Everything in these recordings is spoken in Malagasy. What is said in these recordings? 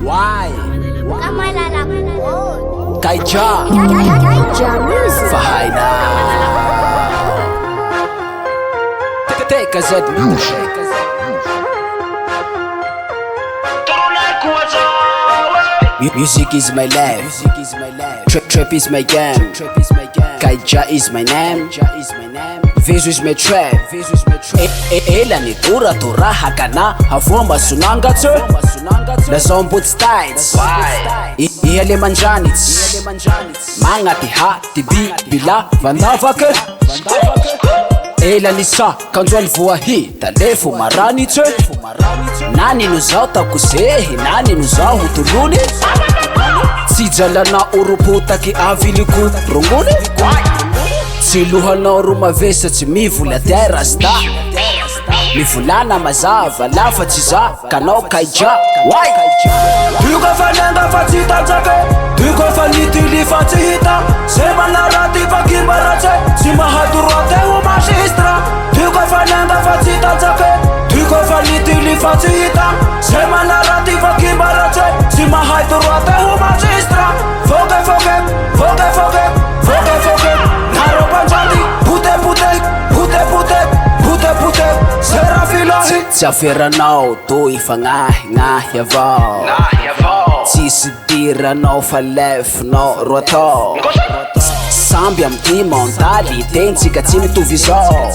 Why? Kaija Music. Fahaina Teka Z Music. Music is my life. Trap is my game. Kaija is my name. Vizu is my trap. Ela ni tura hakana havua masunanga tse na zombut styles ihale manjanits mangati ha tibi bila vandavake ela ni sa kanjwal vua hi talefu marani tse nani nuzao takusehi nani nuzao hutuluni sijala na uruputa ki aviliku runguni siluhana rumavesa tsy mivola terasta mivulana mazava lafa tsy za kanao kaija why Duko fanenga fa tsy tatsake Duko fa nitily fa tsy hita Se manaraty fa kimbaratsy Tsy mahadoroate ho magistra Duko fanenga fa tsy tatsake Duko fa nitily fa tsy hita Se manaraty fa kimbaratsy Tsy mahadoroate ho magistra Foke foke, foke foke, foke foke Naro panjati, pute pute, pute pute, pute pute Sera filohi tsy aferanao to ifagnahy avao tsisy diranao fa lefinao ro atao samby amty montaly tentsika tsy mitovy zao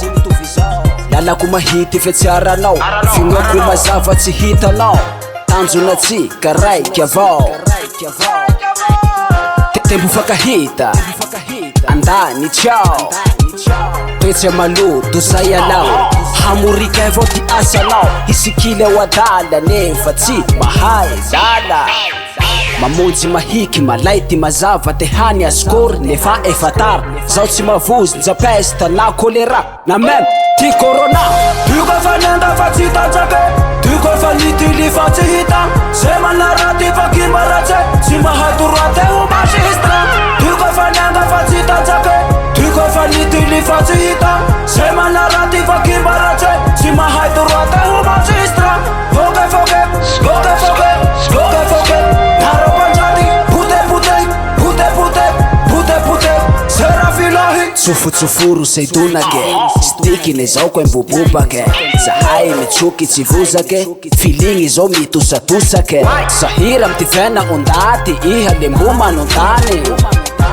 lalako mahity fiatsiaranao fignako mazava tsy hitanao tanjonatsika raiky avao tembo fakahita andany tiao toetsy maloto zay alao hamorika avao ty asanao isikily ao adala nefa tsy mahay dala mamonjy mahiky malay ty mazava te hany askory nefa efatara zao tsy mavozy njapesta na kolera na meme ty corona Duko fanenga fa tsy tatsake Duko fa nitily fa tsy hita Se manaraty fa kimbaratsy Tsy mahadoroate ho magistra Duko fanenga fa tsy tatsake Duko fa nitily fa tsy hita Se manaraty fa kimbaratsy Tsy mahadoroate ho magistra Foke foke, foke foke, foke foke Naro panjati, pute pute, pute pute, pute pute Sera filohi tsofotsoforo seidonake stikiny zao koe mbobobake zahay mitsoky tsy vozake filigny zao mitosatosake sahira amty vena ondaty iha lembo manontany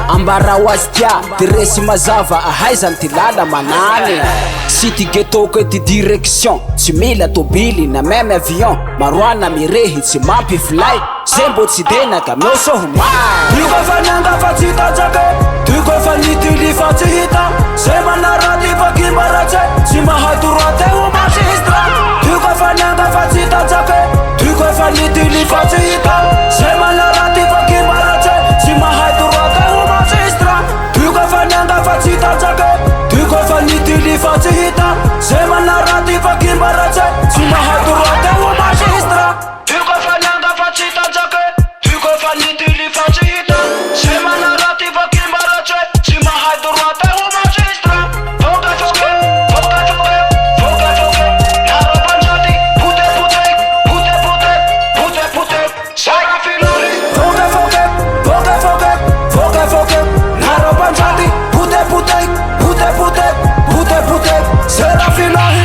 ambara ho azy tia ty resy mazava ahaizany ty lala manany sy ty getoko e ty direction tsy mila tobily na meme avion maroana mirehy tsy mampiflay ze mbo tsy denaka meosoho may Duko fanenga fa tsy tatsake Duko fa nitily fa tsy hita Se manaraty fa kimbaratsy Tsy mahadoroate ho magistra Duko fanenga fa tsy tatsake Duko fa nitily fa tsy hita Se manaraty fa kimbaratsy Tsy mahadoroate ho magistra Duko fanenga fa tsy tatsake Duko fa nitily fa tsy hita Se manaraty fa kimbaratsy Tsy mahadoroate ho magistra Duko fanenga fa tsy tatsake Duko fa nitily fa tsy hita Se manaraty fa kimbaratsy Tsy mahadoroate ho magistra Foke foke, foke foke, foke foke Naro panjati, pute pute, pute pute, pute pute Sera filohi Foke foke, foke foke, foke foke Naro panjati, pute pute, pute pute, pute pute Sera filohi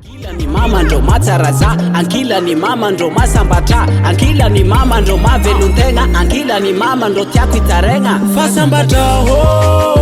Ankila ni mama ndo matsaraza ankila ni mama ndo masambatra ankila ni mama ndo maveluntenga ankila ni mama ndo tiako itarenga fasambatra ho